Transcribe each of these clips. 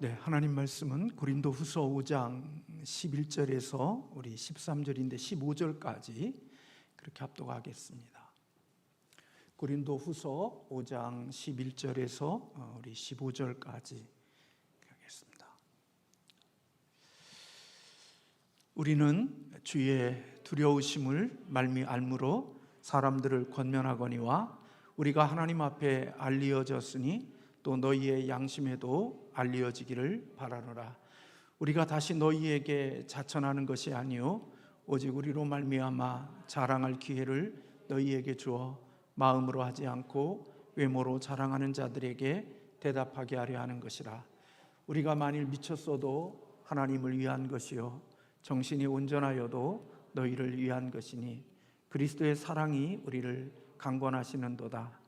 네, 하나님 말씀은 고린도후서 5장 11절에서 우리 13절인데 15절까지 그렇게 합독하겠습니다. 고린도후서 5장 11절에서 우리 15절까지 하겠습니다. 우리는 주의 두려우심을 알므로 사람들을 권면하거니와 우리가 하나님 앞에 알리어졌으니 또 너희의 양심에도 알리어지기를 바라노라. 우리가 다시 너희에게 자천하는 것이 아니요 오직 우리로 말미암아 자랑할 기회를 너희에게 주어 마음으로 하지 않고 외모로 자랑하는 자들에게 대답하게 하려 하는 것이라. 우리가 만일 미쳤어도 하나님을 위한 것이요 정신이 온전하여도 너희를 위한 것이니 그리스도의 사랑이 우리를 강권하시는도다.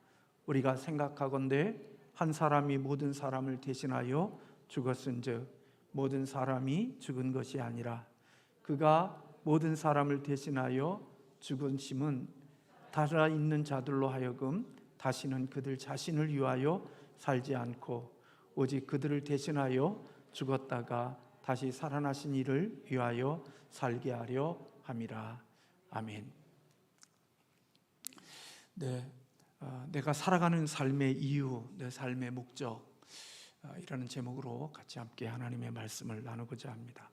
우리가 생각하건대 한 사람이 모든 사람을 대신하여 죽었은즉 모든 사람이 죽은 것이 아니라 그가 모든 사람을 대신하여 죽으심은 살아있는 자들로 하여금 다시는 그들 자신을 위하여 살지 않고 오직 그들을 대신하여 죽었다가 다시 살아나신 이를 위하여 살게 하려 함이라. 아멘. 네, 내가 살아가는 삶의 이유, 내 삶의 목적, 이라는 제목으로 같이 함께 하나님의 말씀을 나누고자 합니다.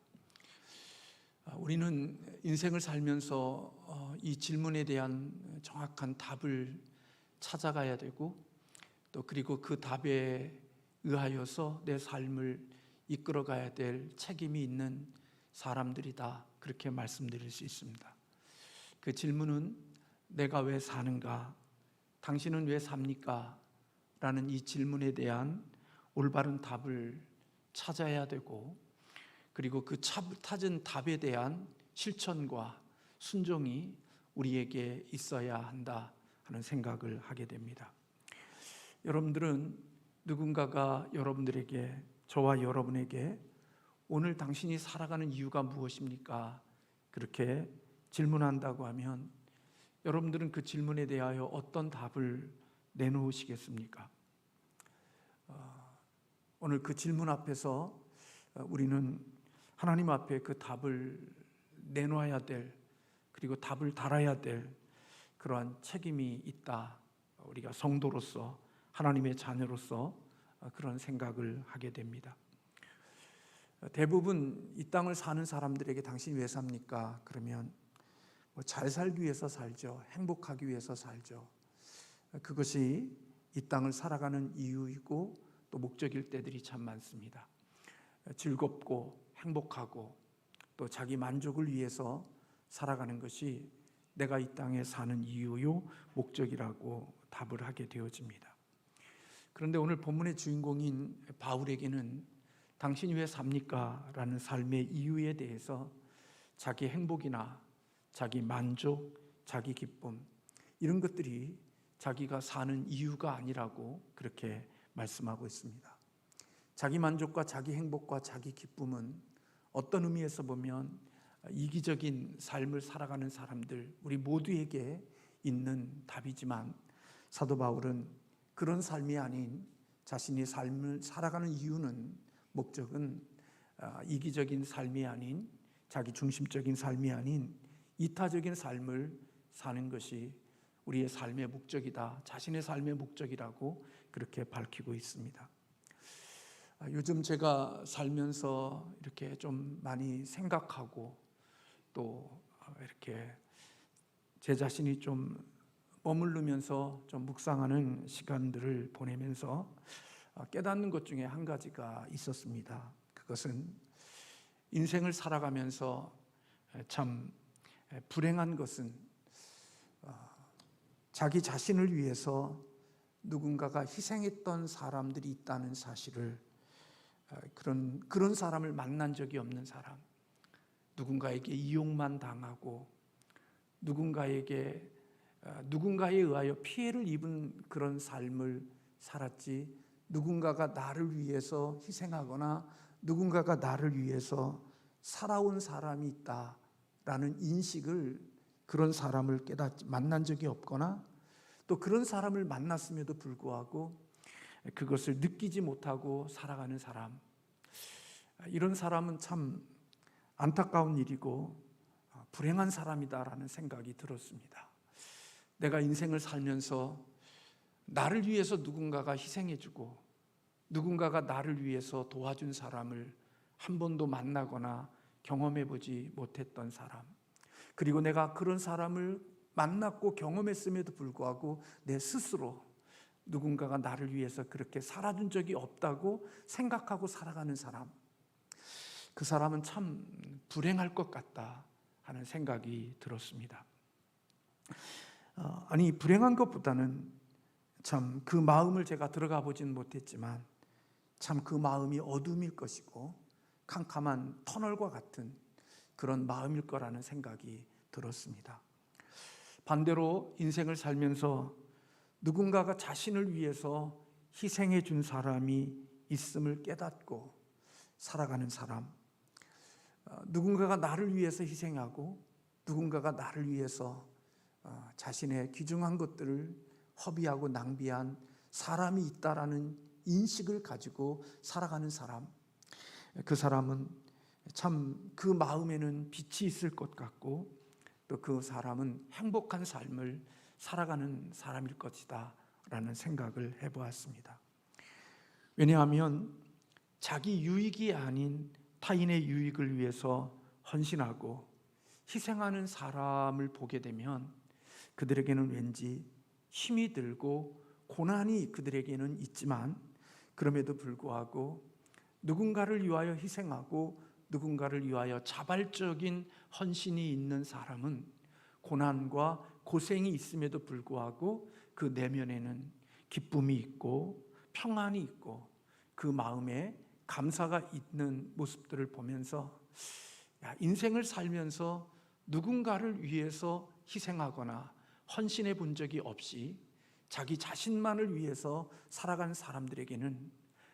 우리는 인생을 살면서 이 질문에 대한 정확한 답을 찾아가야 되고 또 그리고 그 답에 의하여서 내 삶을 이끌어가야 될 책임이 있는 사람들이다, 그렇게 말씀드릴 수 있습니다. 그 질문은 내가 왜 사는가? 당신은 왜 삽니까? 라는 이 질문에 대한 올바른 답을 찾아야 되고 그리고 그 찾은 답에 대한 실천과 순종이 우리에게 있어야 한다 하는 생각을 하게 됩니다. 여러분들은 누군가가 여러분들에게, 저와 여러분에게 오늘 당신이 살아가는 이유가 무엇입니까? 그렇게 질문한다고 하면 여러분들은 그 질문에 대하여 어떤 답을 내놓으시겠습니까? 오늘 그 질문 앞에서 우리는 하나님 앞에 그 답을 내놓아야 될, 그리고 답을 달아야 될 그러한 책임이 있다. 우리가 성도로서, 하나님의 자녀로서 그런 생각을 하게 됩니다. 대부분 이 땅을 사는 사람들에게 당신이 왜 삽니까? 그러면 잘 살기 위해서 살죠. 행복하기 위해서 살죠. 그것이 이 땅을 살아가는 이유이고 또 목적일 때들이 참 많습니다. 즐겁고 행복하고 또 자기 만족을 위해서 살아가는 것이 내가 이 땅에 사는 이유요 목적이라고 답을 하게 되어집니다. 그런데 오늘 본문의 주인공인 바울에게는 당신이 왜 삽니까? 라는 삶의 이유에 대해서 자기 행복이나 자기 만족, 자기 기쁨, 이런 것들이 자기가 사는 이유가 아니라고 그렇게 말씀하고 있습니다. 자기 만족과 자기 행복과 자기 기쁨은 어떤 의미에서 보면 이기적인 삶을 살아가는 사람들, 우리 모두에게 있는 답이지만 사도 바울은 그런 삶이 아닌 자신이 삶을 살아가는 이유는, 목적은 이기적인 삶이 아닌, 자기 중심적인 삶이 아닌 이타적인 삶을 사는 것이 우리의 삶의 목적이다, 자신의 삶의 목적이라고 그렇게 밝히고 있습니다. 요즘 제가 살면서 이렇게 좀 많이 생각하고 또 이렇게 제 자신이 좀 머무르면서 좀 묵상하는 시간들을 보내면서 깨닫는 것 중에 한 가지가 있었습니다. 그것은 인생을 살아가면서 참 불행한 것은 자기 자신을 위해서 누군가가 희생했던 사람들이 있다는 사실을, 그런 사람을 만난 적이 없는 사람, 누군가에게 이용만 당하고 누군가에 의하여 피해를 입은 그런 삶을 살았지, 누군가가 나를 위해서 희생하거나 누군가가 나를 위해서 살아온 사람이 있다라는 인식을, 그런 사람을 만난 적이 없거나 또 그런 사람을 만났음에도 불구하고 그것을 느끼지 못하고 살아가는 사람, 이런 사람은 참 안타까운 일이고 불행한 사람이다라는 생각이 들었습니다. 내가 인생을 살면서 나를 위해서 누군가가 희생해주고 누군가가 나를 위해서 도와준 사람을 한 번도 만나거나 경험해보지 못했던 사람, 그리고 내가 그런 사람을 만났고 경험했음에도 불구하고 내 스스로 누군가가 나를 위해서 그렇게 살아준 적이 없다고 생각하고 살아가는 사람, 그 사람은 참 불행할 것 같다 하는 생각이 들었습니다. 아니, 불행한 것보다는 참 그 마음을 제가 들어가 보진 못했지만 참 그 마음이 어둠일 것이고 캄캄한 터널과 같은 그런 마음일 거라는 생각이 들었습니다. 반대로 인생을 살면서 누군가가 자신을 위해서 희생해 준 사람이 있음을 깨닫고 살아가는 사람, 누군가가 나를 위해서 희생하고 누군가가 나를 위해서 자신의 귀중한 것들을 허비하고 낭비한 사람이 있다라는 인식을 가지고 살아가는 사람, 그 사람은 참 그 마음에는 빛이 있을 것 같고 또 그 사람은 행복한 삶을 살아가는 사람일 것이다 라는 생각을 해보았습니다. 왜냐하면 자기 유익이 아닌 타인의 유익을 위해서 헌신하고 희생하는 사람을 보게 되면 그들에게는 왠지 힘이 들고 고난이 그들에게는 있지만, 그럼에도 불구하고 누군가를 위하여 희생하고 누군가를 위하여 자발적인 헌신이 있는 사람은 고난과 고생이 있음에도 불구하고 그 내면에는 기쁨이 있고 평안이 있고 그 마음에 감사가 있는 모습들을 보면서 인생을 살면서 누군가를 위해서 희생하거나 헌신해 본 적이 없이 자기 자신만을 위해서 살아가는 사람들에게는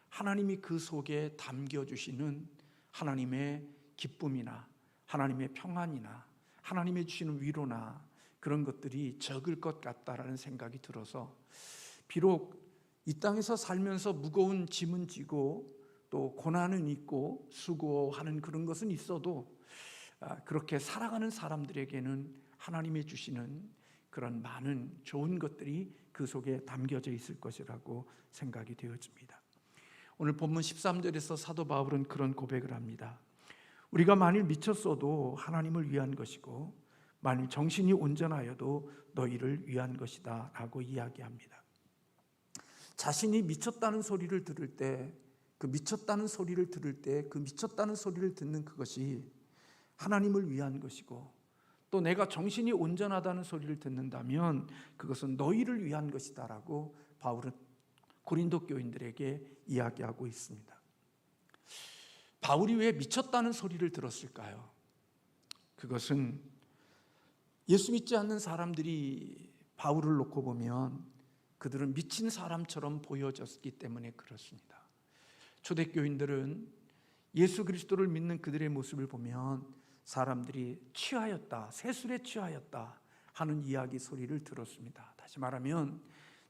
하나님이 그 속에 담겨주시는 하나님의 기쁨이나 하나님의 평안이나 하나님이 주시는 위로나 그런 것들이 적을 것 같다라는 생각이 들어서, 비록 이 땅에서 살면서 무거운 짐은 지고 또 고난은 있고 수고하는 그런 것은 있어도 그렇게 살아가는 사람들에게는 하나님이 주시는 그런 많은 좋은 것들이 그 속에 담겨져 있을 것이라고 생각이 되어집니다. 오늘 본문 13절에서 사도 바울은 그런 고백을 합니다. 우리가 만일 미쳤어도 하나님을 위한 것이고 만일 정신이 온전하여도 너희를 위한 것이다 라고 이야기합니다. 자신이 미쳤다는 소리를 들을 때, 그 미쳤다는 소리를 들을 때 그 미쳤다는 소리를 듣는 그것이 하나님을 위한 것이고, 또 내가 정신이 온전하다는 소리를 듣는다면 그것은 너희를 위한 것이다 라고 바울은 고린도 교인들에게 이야기하고 있습니다. 바울이 왜 미쳤다는 소리를 들었을까요? 그것은 예수 믿지 않는 사람들이 바울을 놓고 보면 그들은 미친 사람처럼 보여졌기 때문에 그렇습니다. 초대교인들은 예수 그리스도를 믿는 그들의 모습을 보면 사람들이 취하였다, 세술에 취하였다 하는 이야기 소리를 들었습니다. 다시 말하면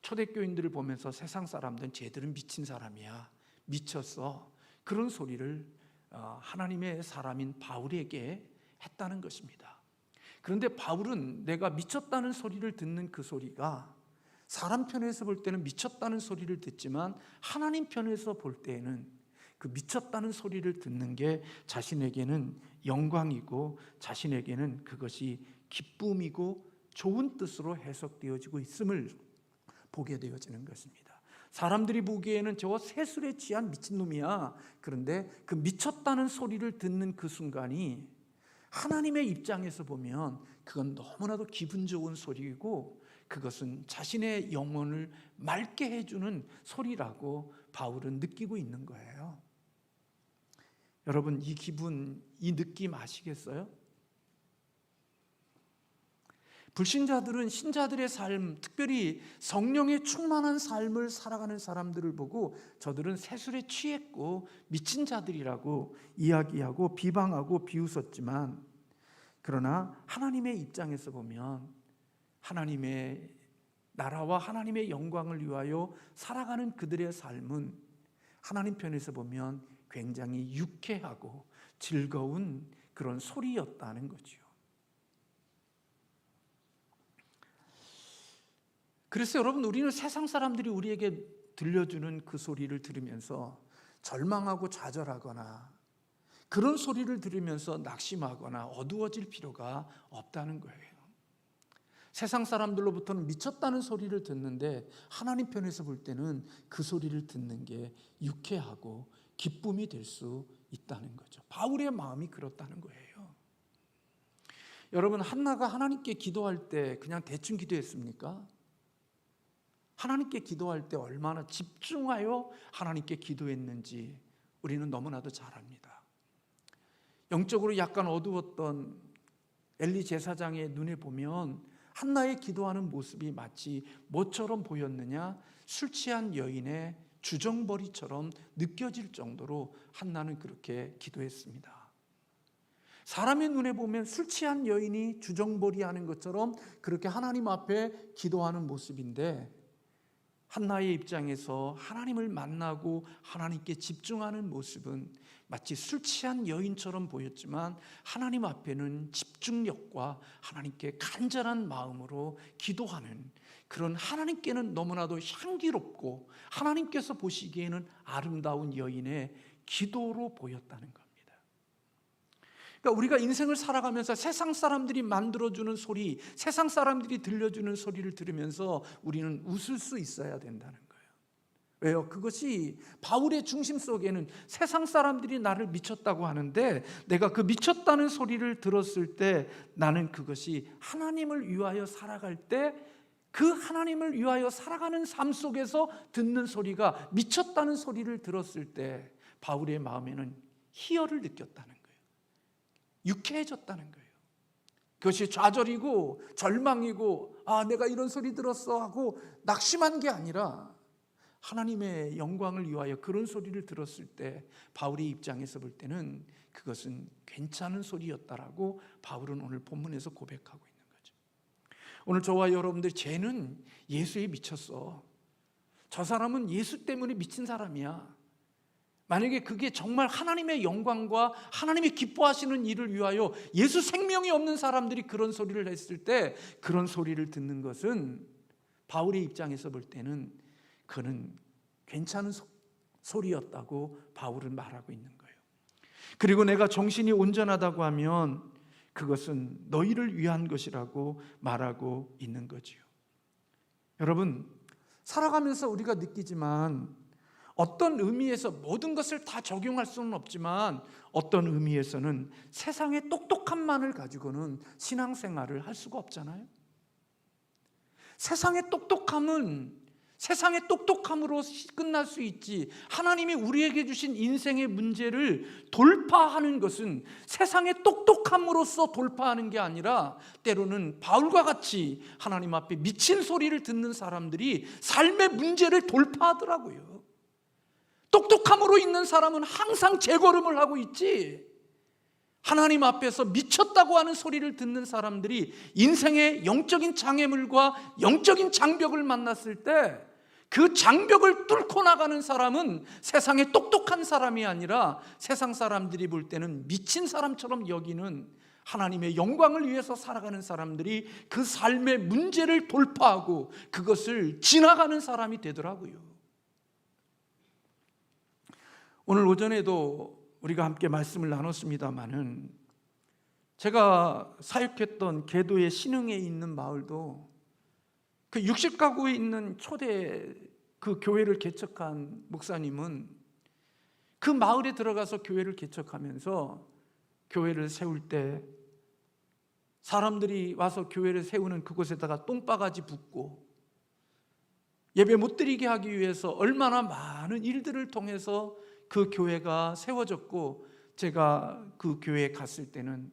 초대교인들을 보면서 세상 사람들은 쟤들은 미친 사람이야, 미쳤어, 그런 소리를 하나님의 사람인 바울에게 했다는 것입니다. 그런데 바울은 내가 미쳤다는 소리를 듣는 그 소리가 사람 편에서 볼 때는 미쳤다는 소리를 듣지만 하나님 편에서 볼 때에는 그 미쳤다는 소리를 듣는 게 자신에게는 영광이고 자신에게는 그것이 기쁨이고 좋은 뜻으로 해석되어지고 있음을 보게 되어지는 것입니다. 사람들이 보기에는 저거 세술에 취한 미친놈이야. 그런데 그 미쳤다는 소리를 듣는 그 순간이 하나님의 입장에서 보면 그건 너무나도 기분 좋은 소리이고 그것은 자신의 영혼을 맑게 해주는 소리라고 바울은 느끼고 있는 거예요. 여러분, 이 기분, 이 느낌 아시겠어요? 불신자들은 신자들의 삶, 특별히 성령에 충만한 삶을 살아가는 사람들을 보고 저들은 세술에 취했고 미친 자들이라고 이야기하고 비방하고 비웃었지만, 그러나 하나님의 입장에서 보면 하나님의 나라와 하나님의 영광을 위하여 살아가는 그들의 삶은 하나님 편에서 보면 굉장히 유쾌하고 즐거운 그런 소리였다는 거죠. 그래서 여러분, 우리는 세상 사람들이 우리에게 들려주는 그 소리를 들으면서 절망하고 좌절하거나 그런 소리를 들으면서 낙심하거나 어두워질 필요가 없다는 거예요. 세상 사람들로부터는 미쳤다는 소리를 듣는데 하나님 편에서 볼 때는 그 소리를 듣는 게 유쾌하고 기쁨이 될 수 있다는 거죠. 바울의 마음이 그렇다는 거예요. 여러분, 한나가 하나님께 기도할 때 그냥 대충 기도했습니까? 하나님께 기도할 때 얼마나 집중하여 하나님께 기도했는지 우리는 너무나도 잘 압니다. 영적으로 약간 어두웠던 엘리 제사장의 눈에 보면 한나의 기도하는 모습이 마치 뭐처럼 보였느냐? 술 취한 여인의 주정벌이처럼 느껴질 정도로 한나는 그렇게 기도했습니다. 사람의 눈에 보면 술 취한 여인이 주정벌이 하는 것처럼 그렇게 하나님 앞에 기도하는 모습인데, 한나의 입장에서 하나님을 만나고 하나님께 집중하는 모습은 마치 술 취한 여인처럼 보였지만 하나님 앞에는 집중력과 하나님께 간절한 마음으로 기도하는 그런, 하나님께는 너무나도 향기롭고 하나님께서 보시기에는 아름다운 여인의 기도로 보였다는 겁니다. 그러니까 우리가 인생을 살아가면서 세상 사람들이 만들어주는 소리, 세상 사람들이 들려주는 소리를 들으면서 우리는 웃을 수 있어야 된다는 거예요. 왜요? 그것이 바울의 중심 속에는 세상 사람들이 나를 미쳤다고 하는데 내가 그 미쳤다는 소리를 들었을 때 나는 그것이 하나님을 위하여 살아갈 때, 그 하나님을 위하여 살아가는 삶 속에서 듣는 소리가 미쳤다는 소리를 들었을 때 바울의 마음에는 희열을 느꼈다는 거예요. 유쾌해졌다는 거예요. 그것이 좌절이고 절망이고 내가 이런 소리 들었어 하고 낙심한 게 아니라 하나님의 영광을 위하여 그런 소리를 들었을 때 바울의 입장에서 볼 때는 그것은 괜찮은 소리였다라고 바울은 오늘 본문에서 고백하고 있는 거죠. 오늘 저와 여러분들, 쟤는 예수에 미쳤어, 저 사람은 예수 때문에 미친 사람이야, 만약에 그게 정말 하나님의 영광과 하나님이 기뻐하시는 일을 위하여 예수 생명이 없는 사람들이 그런 소리를 했을 때 그런 소리를 듣는 것은 바울의 입장에서 볼 때는 그는 괜찮은 소리였다고 바울은 말하고 있는 거예요. 그리고 내가 정신이 온전하다고 하면 그것은 너희를 위한 것이라고 말하고 있는 거지요. 여러분, 살아가면서 우리가 느끼지만 어떤 의미에서 모든 것을 다 적용할 수는 없지만 어떤 의미에서는 세상의 똑똑함만을 가지고는 신앙생활을 할 수가 없잖아요. 세상의 똑똑함은 세상의 똑똑함으로 끝날 수 있지, 하나님이 우리에게 주신 인생의 문제를 돌파하는 것은 세상의 똑똑함으로써 돌파하는 게 아니라 때로는 바울과 같이 하나님 앞에 미친 소리를 듣는 사람들이 삶의 문제를 돌파하더라고요. 똑똑함으로 있는 사람은 항상 재걸음을 하고 있지, 하나님 앞에서 미쳤다고 하는 소리를 듣는 사람들이 인생의 영적인 장애물과 영적인 장벽을 만났을 때 그 장벽을 뚫고 나가는 사람은 세상에 똑똑한 사람이 아니라 세상 사람들이 볼 때는 미친 사람처럼 여기는 하나님의 영광을 위해서 살아가는 사람들이 그 삶의 문제를 돌파하고 그것을 지나가는 사람이 되더라고요. 오늘 오전에도 우리가 함께 말씀을 나눴습니다마는 제가 사역했던 계도의 신흥에 있는 마을도 그 60가구에 있는 초대 그 교회를 개척한 목사님은 그 마을에 들어가서 교회를 개척하면서 교회를 세울 때 사람들이 와서 교회를 세우는 그곳에다가 똥바가지 붓고 예배 못 드리게 하기 위해서 얼마나 많은 일들을 통해서 그 교회가 세워졌고, 제가 그 교회에 갔을 때는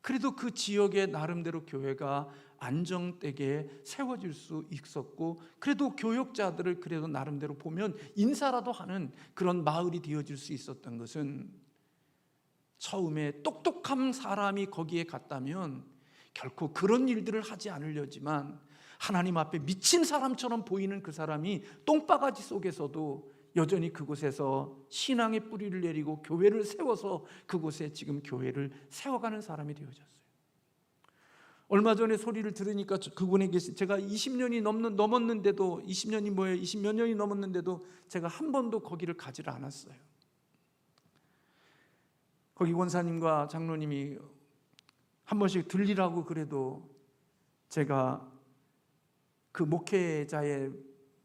그래도 그 지역의 나름대로 교회가 안정되게 세워질 수 있었고, 그래도 교역자들을 그래도 나름대로 보면 인사라도 하는 그런 마을이 되어질 수 있었던 것은, 처음에 똑똑한 사람이 거기에 갔다면 결코 그런 일들을 하지 않으려지만 하나님 앞에 미친 사람처럼 보이는 그 사람이 똥바가지 속에서도 여전히 그곳에서 신앙의 뿌리를 내리고 교회를 세워서 그곳에 지금 교회를 세워가는 사람이 되어졌어요. 얼마 전에 소리를 들으니까 그분에게 제가 20년이 넘었는데도 20년이 뭐예요? 20몇 년이 넘었는데도 제가 한 번도 거기를 가지를 않았어요. 거기 권사님과 장로님이 한 번씩 들리라고 그래도 제가 그 목회자의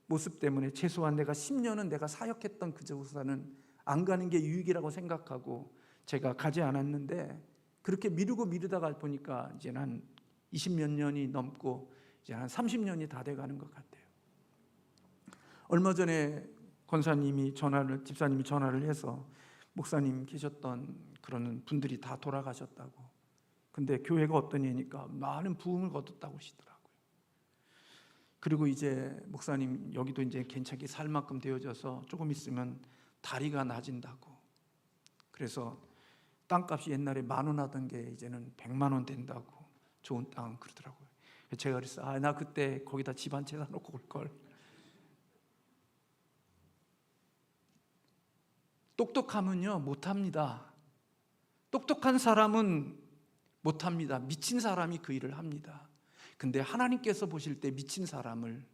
모습 때문에 최소한 내가 10년은 내가 사역했던 그곳에는 안 가는 게 유익이라고 생각하고 제가 가지 않았는데, 그렇게 미루다가 보니까 이제는 한 20몇 년이 넘고 이제 한 30년이 다 돼가는 것 같아요. 얼마 전에 집사님이 전화를 해서 목사님 계셨던 그런 분들이 다 돌아가셨다고. 근데 교회가 어떠냐니까 많은 부흥을 거뒀다고 하시더라고요. 그리고 이제 목사님 여기도 이제 괜찮게 살 만큼 되어져서 조금 있으면 다리가 낮아진다고. 그래서 땅값이 옛날에 10,000원 하던 게 이제는 100만 원 된다고. 좋은 땅 그러더라고요. 제가 그랬어요. 나 그때 거기다 집 한 채 사놓고 올 걸. 똑똑하면요 못합니다. 똑똑한 사람은 못합니다. 미친 사람이 그 일을 합니다. 근데 하나님께서 보실 때 미친 사람을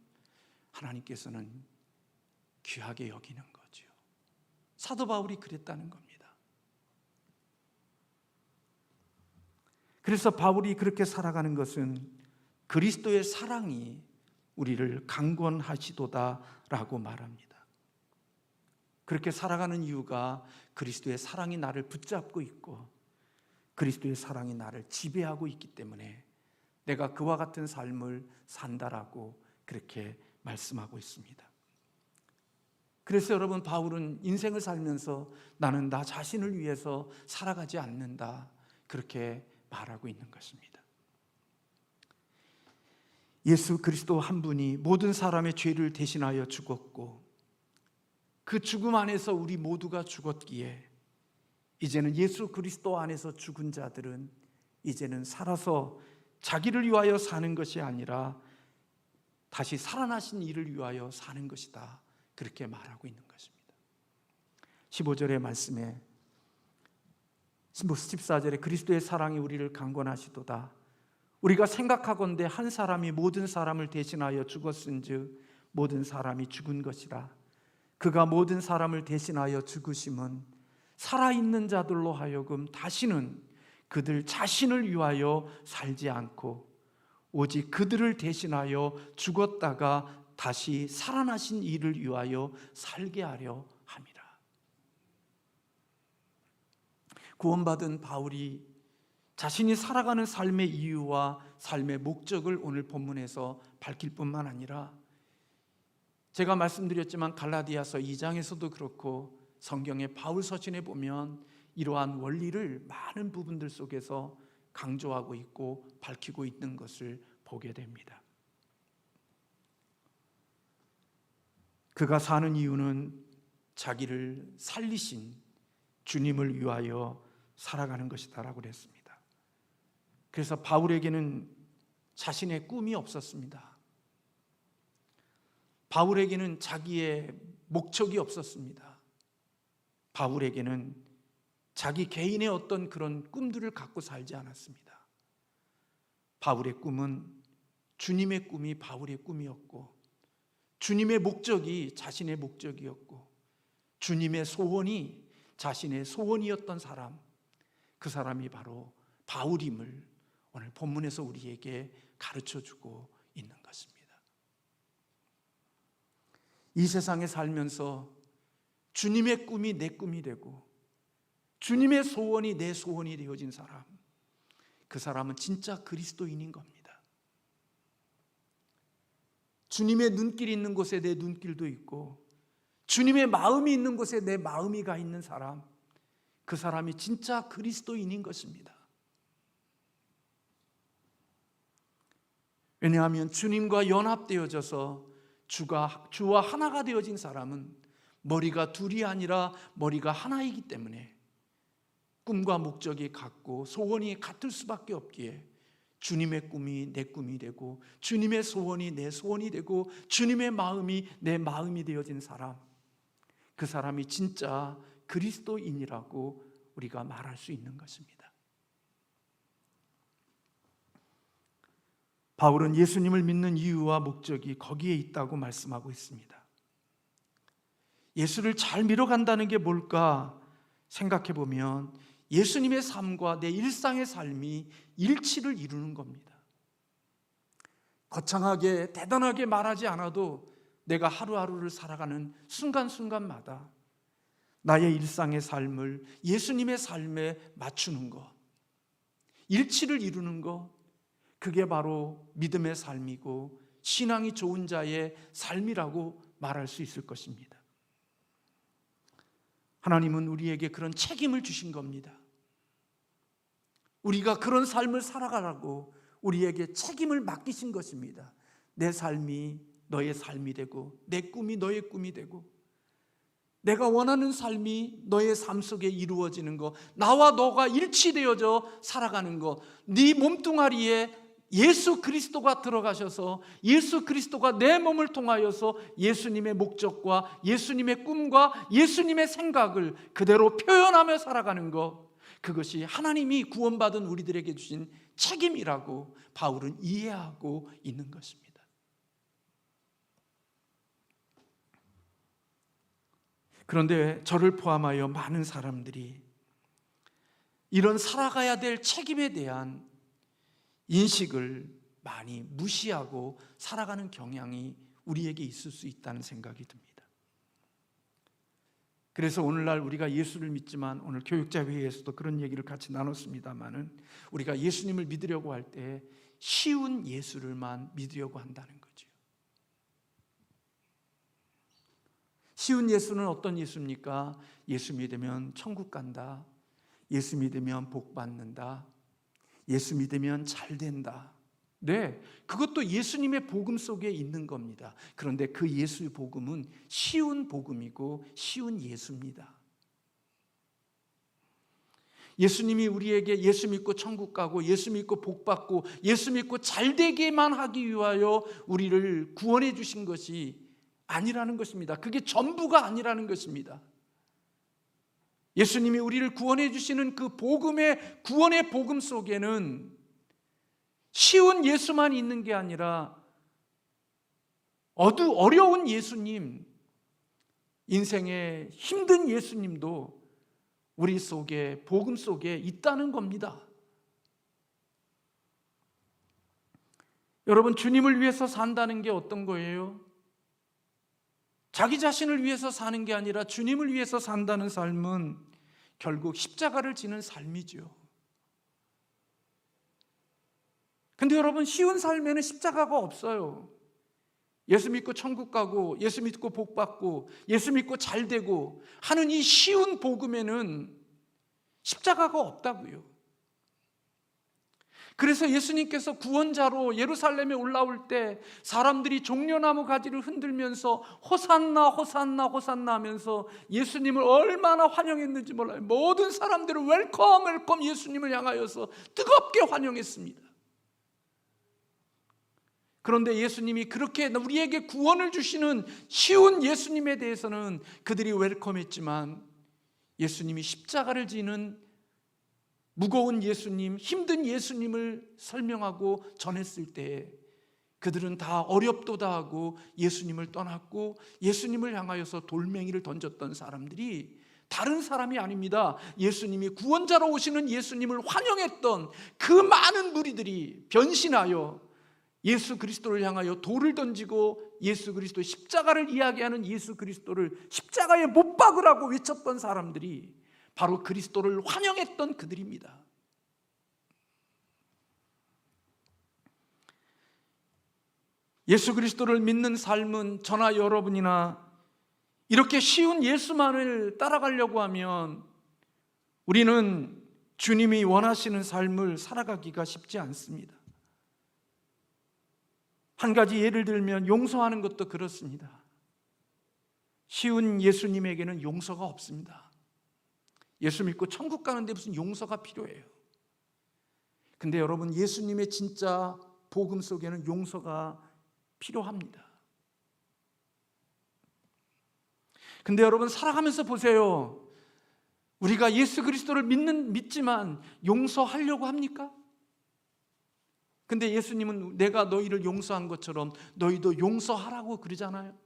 하나님께서는 귀하게 여기는 거죠. 사도 바울이 그랬다는 겁니다. 그래서 바울이 그렇게 살아가는 것은 그리스도의 사랑이 우리를 강권하시도다라고 말합니다. 그렇게 살아가는 이유가 그리스도의 사랑이 나를 붙잡고 있고 그리스도의 사랑이 나를 지배하고 있기 때문에 내가 그와 같은 삶을 산다라고 그렇게 말씀하고 있습니다. 그래서 여러분, 바울은 인생을 살면서 나는 나 자신을 위해서 살아가지 않는다, 그렇게 말하고 있는 것입니다. 예수 그리스도 한 분이 모든 사람의 죄를 대신하여 죽었고 그 죽음 안에서 우리 모두가 죽었기에 이제는 예수 그리스도 안에서 죽은 자들은 이제는 살아서 자기를 위하여 사는 것이 아니라 다시 살아나신 이를 위하여 사는 것이다, 그렇게 말하고 있는 것입니다. 15절의 말씀에 14절에 그리스도의 사랑이 우리를 강권하시도다. 우리가 생각하건대 한 사람이 모든 사람을 대신하여 죽었은즉 모든 사람이 죽은 것이라. 그가 모든 사람을 대신하여 죽으심은 살아있는 자들로 하여금 다시는 그들 자신을 위하여 살지 않고 오직 그들을 대신하여 죽었다가 다시 살아나신 이를 위하여 살게 하려 함이라. 구원받은 바울이 자신이 살아가는 삶의 이유와 삶의 목적을 오늘 본문에서 밝힐 뿐만 아니라 제가 말씀드렸지만 갈라디아서 2장에서도 그렇고 성경의 바울 서신에 보면 이러한 원리를 많은 부분들 속에서 강조하고 있고 밝히고 있는 것을 보게 됩니다. 그가 사는 이유는 자기를 살리신 주님을 위하여 살아가는 것이다라고 그랬습니다. 그래서 바울에게는 자신의 꿈이 없었습니다. 바울에게는 자기의 목적이 없었습니다. 바울에게는 자기 개인의 어떤 그런 꿈들을 갖고 살지 않았습니다. 바울의 꿈은 주님의 꿈이 바울의 꿈이었고 주님의 목적이 자신의 목적이었고 주님의 소원이 자신의 소원이었던 사람, 그 사람이 바로 바울임을 오늘 본문에서 우리에게 가르쳐주고 있는 것입니다. 이 세상에 살면서 주님의 꿈이 내 꿈이 되고 주님의 소원이 내 소원이 되어진 사람, 그 사람은 진짜 그리스도인인 겁니다. 주님의 눈길이 있는 곳에 내 눈길도 있고 주님의 마음이 있는 곳에 내 마음이 가 있는 사람, 그 사람이 진짜 그리스도인인 것입니다. 왜냐하면 주님과 연합되어져서 주와 하나가 되어진 사람은 머리가 둘이 아니라 머리가 하나이기 때문에 꿈과 목적이 같고 소원이 같을 수밖에 없기에 주님의 꿈이 내 꿈이 되고 주님의 소원이 내 소원이 되고 주님의 마음이 내 마음이 되어진 사람, 그 사람이 진짜 그리스도인이라고 우리가 말할 수 있는 것입니다. 바울은 예수님을 믿는 이유와 목적이 거기에 있다고 말씀하고 있습니다. 예수를 잘 믿어간다는 게 뭘까 생각해 보면 예수님의 삶과 내 일상의 삶이 일치를 이루는 겁니다. 거창하게 대단하게 말하지 않아도 내가 하루하루를 살아가는 순간순간마다 나의 일상의 삶을 예수님의 삶에 맞추는 것, 일치를 이루는 것, 그게 바로 믿음의 삶이고 신앙이 좋은 자의 삶이라고 말할 수 있을 것입니다. 하나님은 우리에게 그런 책임을 주신 겁니다. 우리가 그런 삶을 살아가라고 우리에게 책임을 맡기신 것입니다. 내 삶이 너의 삶이 되고 내 꿈이 너의 꿈이 되고 내가 원하는 삶이 너의 삶 속에 이루어지는 것, 나와 너가 일치되어져 살아가는 것, 네 몸뚱아리에 예수 그리스도가 들어가셔서 예수 그리스도가 내 몸을 통하여서 예수님의 목적과 예수님의 꿈과 예수님의 생각을 그대로 표현하며 살아가는 것, 그것이 하나님이 구원받은 우리들에게 주신 책임이라고 바울은 이해하고 있는 것입니다. 그런데 저를 포함하여 많은 사람들이 이런 살아가야 될 책임에 대한 인식을 많이 무시하고 살아가는 경향이 우리에게 있을 수 있다는 생각이 듭니다. 그래서 오늘날 우리가 예수를 믿지만, 오늘 교육자회의에서도 그런 얘기를 같이 나눴습니다마는, 우리가 예수님을 믿으려고 할 때 쉬운 예수를만 믿으려고 한다는 거죠. 쉬운 예수는 어떤 예수입니까? 예수 믿으면 천국 간다, 예수 믿으면 복 받는다, 예수 믿으면 잘 된다. 네, 그것도 예수님의 복음 속에 있는 겁니다. 그런데 그 예수의 복음은 쉬운 복음이고 쉬운 예수입니다. 예수님이 우리에게 예수 믿고 천국 가고 예수 믿고 복 받고 예수 믿고 잘 되게만 하기 위하여 우리를 구원해 주신 것이 아니라는 것입니다. 그게 전부가 아니라는 것입니다. 예수님이 우리를 구원해 주시는 그 복음의 구원의 복음 속에는 쉬운 예수만 있는 게 아니라 어려운 예수님, 인생의 힘든 예수님도 우리 속에, 복음 속에 있다는 겁니다. 여러분, 주님을 위해서 산다는 게 어떤 거예요? 자기 자신을 위해서 사는 게 아니라 주님을 위해서 산다는 삶은 결국 십자가를 지는 삶이죠. 근데 여러분, 쉬운 삶에는 십자가가 없어요. 예수 믿고 천국 가고 예수 믿고 복 받고 예수 믿고 잘 되고 하는 이 쉬운 복음에는 십자가가 없다고요. 그래서 예수님께서 구원자로 예루살렘에 올라올 때 사람들이 종려나무 가지를 흔들면서 호산나 호산나 호산나 하면서 예수님을 얼마나 환영했는지 몰라요. 모든 사람들은 웰컴 웰컴 예수님을 향하여서 뜨겁게 환영했습니다. 그런데 예수님이 그렇게 우리에게 구원을 주시는 쉬운 예수님에 대해서는 그들이 웰컴했지만, 예수님이 십자가를 지는 무거운 예수님, 힘든 예수님을 설명하고 전했을 때 그들은 다 어렵도다 하고 예수님을 떠났고 예수님을 향하여서 돌멩이를 던졌던 사람들이 다른 사람이 아닙니다. 예수님이 구원자로 오시는 예수님을 환영했던 그 많은 무리들이 변신하여 예수 그리스도를 향하여 돌을 던지고 예수 그리스도 십자가를 이야기하는 예수 그리스도를 십자가에 못 박으라고 외쳤던 사람들이 바로 그리스도를 환영했던 그들입니다. 예수 그리스도를 믿는 삶은 저나 여러분이나 이렇게 쉬운 예수만을 따라가려고 하면 우리는 주님이 원하시는 삶을 살아가기가 쉽지 않습니다. 한 가지 예를 들면 용서하는 것도 그렇습니다. 쉬운 예수님에게는 용서가 없습니다. 예수 믿고 천국 가는데 무슨 용서가 필요해요? 근데 여러분, 예수님의 진짜 복음 속에는 용서가 필요합니다. 근데 여러분 살아가면서 보세요. 우리가 예수 그리스도를 믿지만 용서하려고 합니까? 근데 예수님은 내가 너희를 용서한 것처럼 너희도 용서하라고 그러잖아요.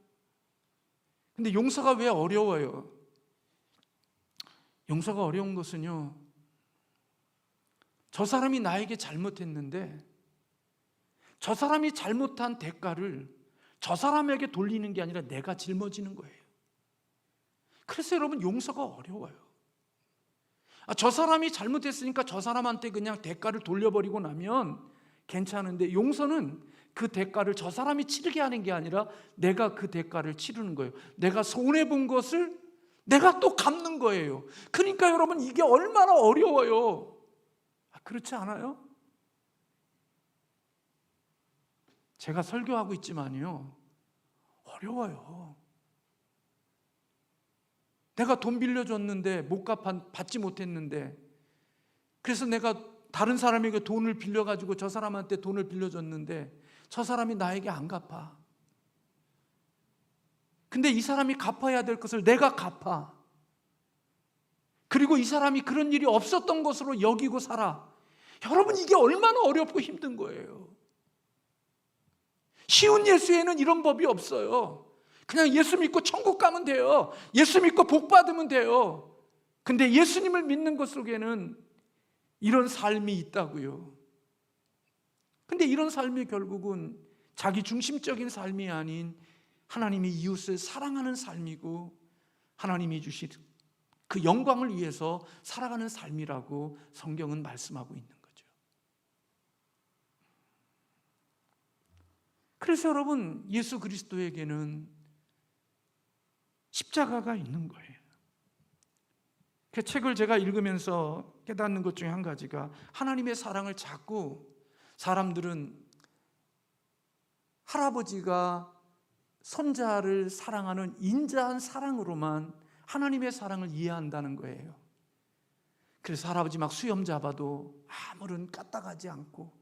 근데 용서가 왜 어려워요? 용서가 어려운 것은요, 저 사람이 나에게 잘못했는데 저 사람이 잘못한 대가를 저 사람에게 돌리는 게 아니라 내가 짊어지는 거예요. 그래서 여러분 용서가 어려워요. 저 사람이 잘못했으니까 저 사람한테 그냥 대가를 돌려버리고 나면 괜찮은데, 용서는 그 대가를 저 사람이 치르게 하는 게 아니라 내가 그 대가를 치르는 거예요. 내가 손해본 것을 내가 또 갚는 거예요. 그러니까 여러분 이게 얼마나 어려워요. 그렇지 않아요? 제가 설교하고 있지만요, 어려워요. 내가 돈 빌려줬는데 받지 못했는데, 그래서 내가 다른 사람에게 돈을 빌려가지고 저 사람한테 돈을 빌려줬는데 저 사람이 나에게 안 갚아. 근데 이 사람이 갚아야 될 것을 내가 갚아. 그리고 이 사람이 그런 일이 없었던 것으로 여기고 살아. 여러분 이게 얼마나 어렵고 힘든 거예요. 쉬운 예수에는 이런 법이 없어요. 그냥 예수 믿고 천국 가면 돼요. 예수 믿고 복 받으면 돼요. 근데 예수님을 믿는 것 속에는 이런 삶이 있다고요. 근데 이런 삶이 결국은 자기 중심적인 삶이 아닌 하나님이 이웃을 사랑하는 삶이고, 하나님이 주신 그 영광을 위해서 살아가는 삶이라고 성경은 말씀하고 있는 거죠. 그래서 여러분 예수 그리스도에게는 십자가가 있는 거예요. 그 책을 제가 읽으면서 깨닫는 것 중에 한 가지가, 하나님의 사랑을 자꾸 사람들은 할아버지가 손자를 사랑하는 인자한 사랑으로만 하나님의 사랑을 이해한다는 거예요. 그래서 할아버지 막 수염 잡아도 아무런 까딱하지 않고,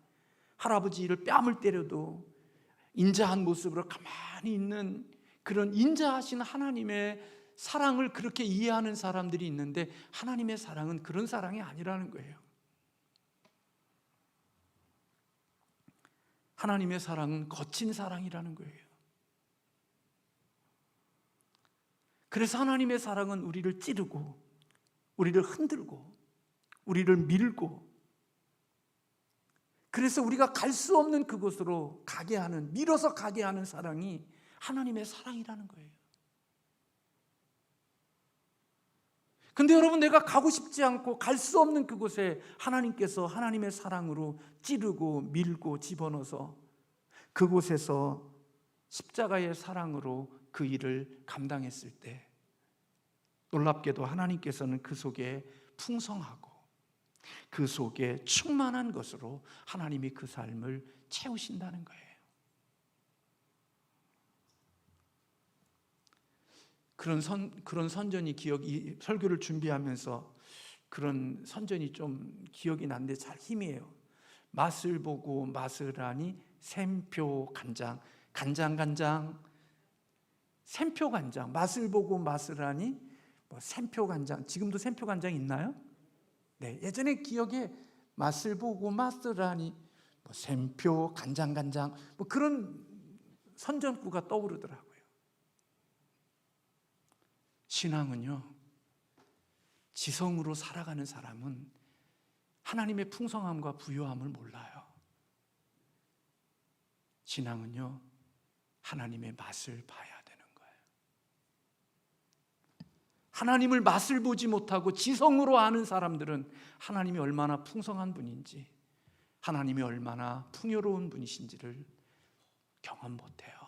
할아버지를 뺨을 때려도 인자한 모습으로 가만히 있는 그런 인자하신 하나님의 사랑을 그렇게 이해하는 사람들이 있는데, 하나님의 사랑은 그런 사랑이 아니라는 거예요. 하나님의 사랑은 거친 사랑이라는 거예요. 그래서 하나님의 사랑은 우리를 찌르고, 우리를 흔들고, 우리를 밀고, 그래서 우리가 갈 수 없는 그곳으로 가게 하는, 밀어서 가게 하는 사랑이 하나님의 사랑이라는 거예요. 근데 여러분 내가 가고 싶지 않고 갈 수 없는 그곳에 하나님께서 하나님의 사랑으로 찌르고 밀고 집어넣어서 그곳에서 십자가의 사랑으로 그 일을 감당했을 때, 놀랍게도 하나님께서는 그 속에 풍성하고 그 속에 충만한 것으로 하나님이 그 삶을 채우신다는 거예요. 그런 선전이 이 설교를 준비하면서 그런 선전이 좀 기억이 나는데 잘 희미해요. 맛을 보고 맛을 하니 샘표 간장, 간장 샘표 간장, 맛을 보고 맛을 하니 샘표 간장. 지금도 샘표 간장 있나요? 네, 예전에 기억에 맛을 보고 맛을 하니 샘표 간장 그런 선전구가 떠오르더라고요. 신앙은요, 지성으로 살아가는 사람은 하나님의 풍성함과 부요함을 몰라요. 신앙은요, 하나님의 맛을 봐야 되는 거예요. 하나님을 맛을 보지 못하고 지성으로 아는 사람들은 하나님이 얼마나 풍성한 분인지, 하나님이 얼마나 풍요로운 분이신지를 경험 못해요.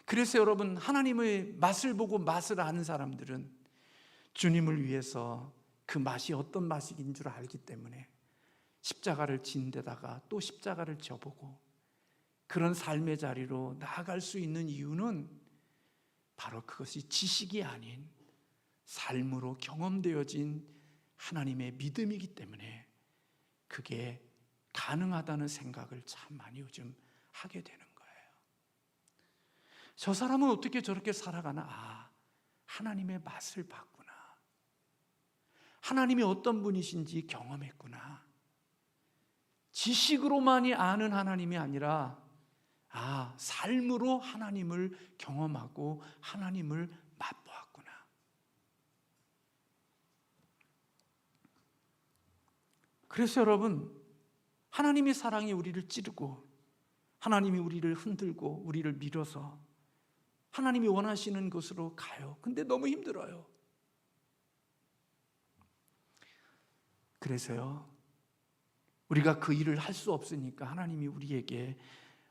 그래서 여러분 하나님의 맛을 보고 맛을 아는 사람들은 주님을 위해서 그 맛이 어떤 맛인 줄 알기 때문에 십자가를 진 데다가 또 십자가를 져보고 그런 삶의 자리로 나아갈 수 있는 이유는 바로 그것이 지식이 아닌 삶으로 경험되어진 하나님의 믿음이기 때문에 그게 가능하다는 생각을 참 많이 요즘 하게 되는 거예요. 저 사람은 어떻게 저렇게 살아가나? 하나님의 맛을 봤구나. 하나님이 어떤 분이신지 경험했구나. 지식으로만이 아는 하나님이 아니라 삶으로 하나님을 경험하고 하나님을 맛보았구나. 그래서 여러분, 하나님의 사랑이 우리를 찌르고 하나님이 우리를 흔들고 우리를 밀어서 하나님이 원하시는 곳으로 가요. 근데 너무 힘들어요. 그래서요, 우리가 그 일을 할 수 없으니까 하나님이 우리에게,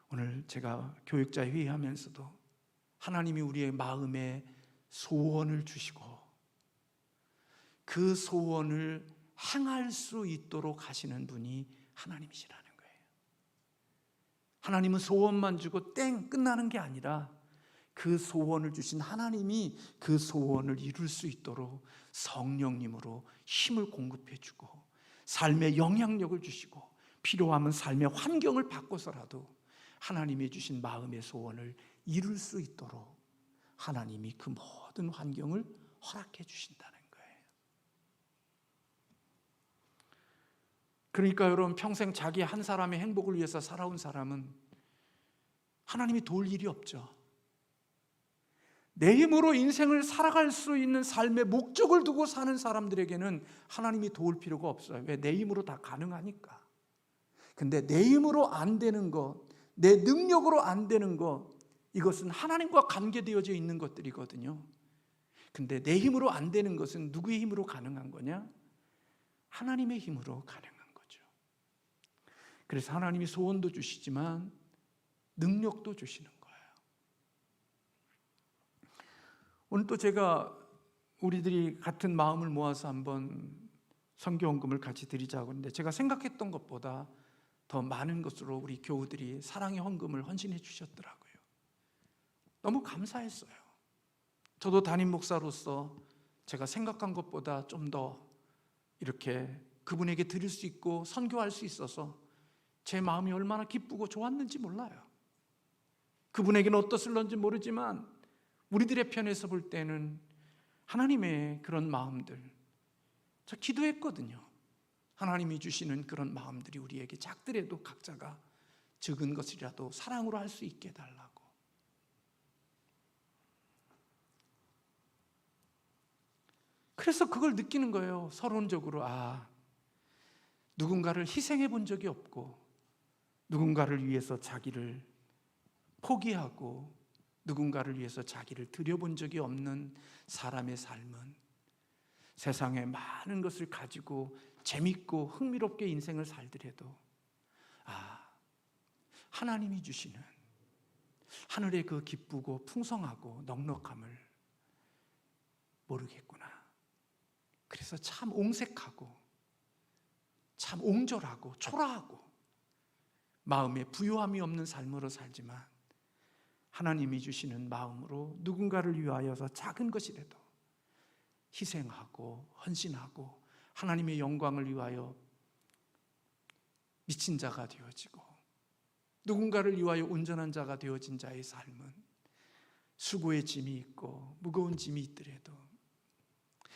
오늘 제가 교육자 회의하면서도 하나님이 우리의 마음에 소원을 주시고 그 소원을 행할 수 있도록 하시는 분이 하나님이시라는 거예요. 하나님은 소원만 주고 땡 끝나는 게 아니라 그 소원을 주신 하나님이 그 소원을 이룰 수 있도록 성령님으로 힘을 공급해 주고 삶의 영향력을 주시고 필요하면 삶의 환경을 바꿔서라도 하나님이 주신 마음의 소원을 이룰 수 있도록 하나님이 그 모든 환경을 허락해 주신다는 거예요. 그러니까 여러분, 평생 자기 한 사람의 행복을 위해서 살아온 사람은 하나님이 도울 일이 없죠. 내 힘으로 인생을 살아갈 수 있는 삶의 목적을 두고 사는 사람들에게는 하나님이 도울 필요가 없어요. 왜? 내 힘으로 다 가능하니까. 근데 내 힘으로 안 되는 것, 내 능력으로 안 되는 것, 이것은 하나님과 관계되어져 있는 것들이거든요. 근데 내 힘으로 안 되는 것은 누구의 힘으로 가능한 거냐? 하나님의 힘으로 가능한 거죠. 그래서 하나님이 소원도 주시지만 능력도 주시는 거예요. 오늘 또 제가 우리들이 같은 마음을 모아서 한번 선교 헌금을 같이 드리자고 하는데, 제가 생각했던 것보다 더 많은 것으로 우리 교우들이 사랑의 헌금을 헌신해 주셨더라고요. 너무 감사했어요. 저도 담임 목사로서 제가 생각한 것보다 좀 더 이렇게 그분에게 드릴 수 있고 선교할 수 있어서 제 마음이 얼마나 기쁘고 좋았는지 몰라요. 그분에게는 어떻을런지 모르지만 우리들의 편에서 볼 때는 하나님의 그런 마음들, 저 기도했거든요. 하나님이 주시는 그런 마음들이 우리에게 작더라도 각자가 적은 것이라도 사랑으로 할 수 있게 해달라고. 그래서 그걸 느끼는 거예요. 서론적으로 누군가를 희생해 본 적이 없고 누군가를 위해서 자기를 포기하고 누군가를 위해서 자기를 들여본 적이 없는 사람의 삶은 세상에 많은 것을 가지고 재밌고 흥미롭게 인생을 살더라도 하나님이 주시는 하늘의 그 기쁘고 풍성하고 넉넉함을 모르겠구나. 그래서 참 옹색하고 참 옹졸하고 초라하고 마음에 부요함이 없는 삶으로 살지만 하나님이 주시는 마음으로 누군가를 위하여서 작은 것이라도 희생하고 헌신하고 하나님의 영광을 위하여 미친 자가 되어지고 누군가를 위하여 온전한 자가 되어진 자의 삶은 수고의 짐이 있고 무거운 짐이 있더라도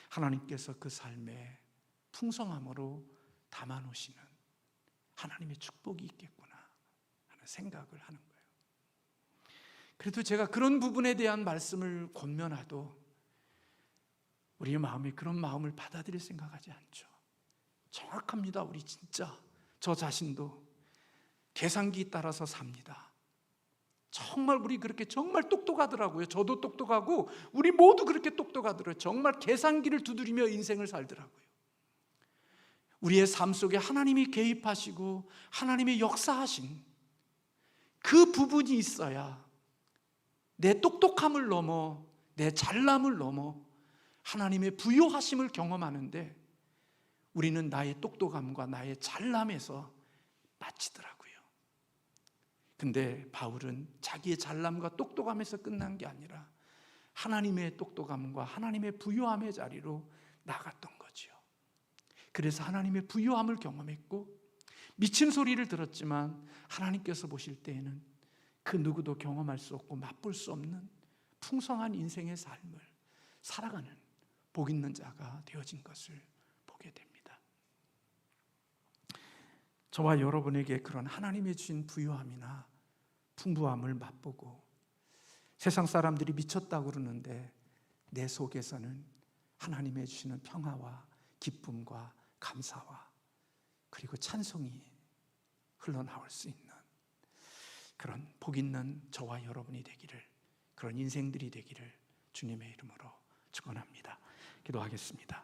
하나님께서 그 삶에 풍성함으로 담아놓으시는 하나님의 축복이 있겠구나 하는 생각을 하는 거예요. 그래도 제가 그런 부분에 대한 말씀을 권면하도 우리의 마음이 그런 마음을 받아들일 생각하지 않죠. 정확합니다. 우리 진짜 저 자신도 계산기 따라서 삽니다. 정말 우리 그렇게 정말 똑똑하더라고요. 저도 똑똑하고 우리 모두 그렇게 똑똑하더라고요. 정말 계산기를 두드리며 인생을 살더라고요. 우리의 삶 속에 하나님이 개입하시고 하나님의 역사하신 그 부분이 있어야 내 똑똑함을 넘어 내 잘남을 넘어 하나님의 부요하심을 경험하는데 우리는 나의 똑똑함과 나의 잘남에서 빠지더라고요. 근데 바울은 자기의 잘남과 똑똑함에서 끝난 게 아니라 하나님의 똑똑함과 하나님의 부요함의 자리로 나갔던 거죠. 그래서 하나님의 부요함을 경험했고 미친 소리를 들었지만 하나님께서 보실 때에는 그 누구도 경험할 수 없고 맛볼 수 없는 풍성한 인생의 삶을 살아가는 복 있는 자가 되어진 것을 보게 됩니다. 저와 여러분에게 그런 하나님의 주신 부유함이나 풍부함을 맛보고 세상 사람들이 미쳤다고 그러는데 내 속에서는 하나님의 주시는 평화와 기쁨과 감사와 그리고 찬송이 흘러나올 수 있는 그런 복 있는 저와 여러분이 되기를, 그런 인생들이 되기를 주님의 이름으로 축원합니다. 기도하겠습니다.